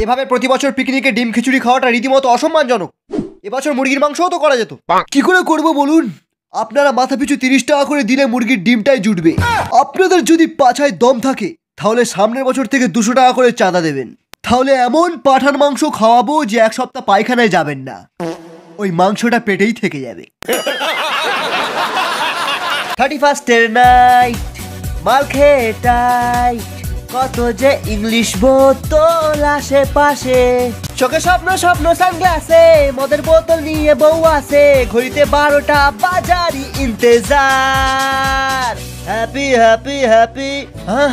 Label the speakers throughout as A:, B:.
A: এভাবে প্রতি বছর পিকনিকে ডিম খিচুড়ি খাওয়াটা রীতিমতো অসম্মানজনক। এবছর মুরগির মাংসও তো করা যেত। কি করে করবো বলুন? আপনারা মাথা পিছু 30 টাকা করে দিলে মুরগির ডিমটাই জুটবে। আপনাদের যদি পাছায় দম থাকে তাহলে সামনের বছর থেকে 200 টাকা করে চাঁদা দেবেন। তাহলে এমন পাঠান মাংস খাওয়াবো যে 1 সপ্তাহ পায়খানায় যাবেন না, ওই মাংসটা পেটেই থেকে যাবে। 31st নাইট মাল খেয়ে টাইট, কত যে ইংলিশ বোতল আশেপাশে, চোখে স্বপ্ন স্বপ্ন সানগ্লাসে, মদের বোতল নিয়ে বউ আছে, ঘড়িতে 12টা বাজারি ইন্তেজার। Happy happy happy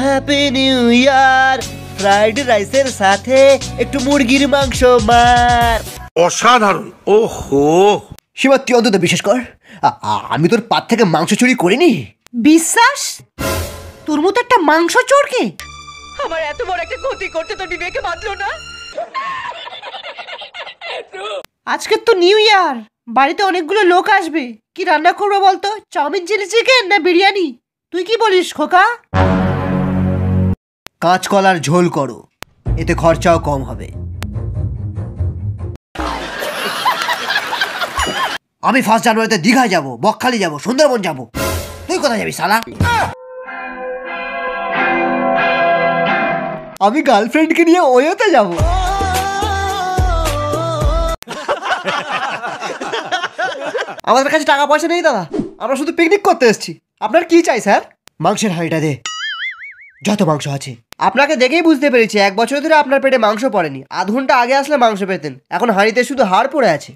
A: happy new year, fried রাইসের সাথে একটু মুরগির মাংস মার।
B: অসাধারণ। ওহো
A: সীমা, তুই অন্তত বিশ্বাস কর আমি তোর পাত থেকে মাংস চুরি করিনি।
C: বিশ্বাস? তোর মতো একটা মাংস চোরকে আমার এত বড় একটা ক্ষতি করতে তো বিবেকে বাঁধলো না। আজকে তো নিউ ইয়ার, বাড়িতে অনেকগুলো লোক আসবে, কি রান্না করবো বলতো? চাউমিন, চিলি চিকেন না বিরিয়ানি? তুই কি বলিস খোকা?
A: কাঁচকলার ঝোল করো, এতে খরচাও কম হবে। আমি 1 জানুয়ারিতে দীঘায় যাব, বকখালি যাব, সুন্দরবন যাব। তুই কোথায় যাবি শালা? আমি গার্লফ্রেন্ডকে নিয়ে ওয়োতে যাব। আমাদের কাছে টাকা পয়সা নেই দাদা, আমরা শুধু পিকনিক করতে এসেছি। আপনার কি চাই স্যার? মাংসের হাঁড়িটা দে, যত মাংস আছে। আপনাকে দেখেই বুঝতে পেরেছি 1 বছর ধরে আপনার পেটে মাংস পড়েনি। আধ ঘন্টা আগে আসলে মাংস পেতেন, এখন হাঁড়িতে শুধু হাড় পড়ে আছে।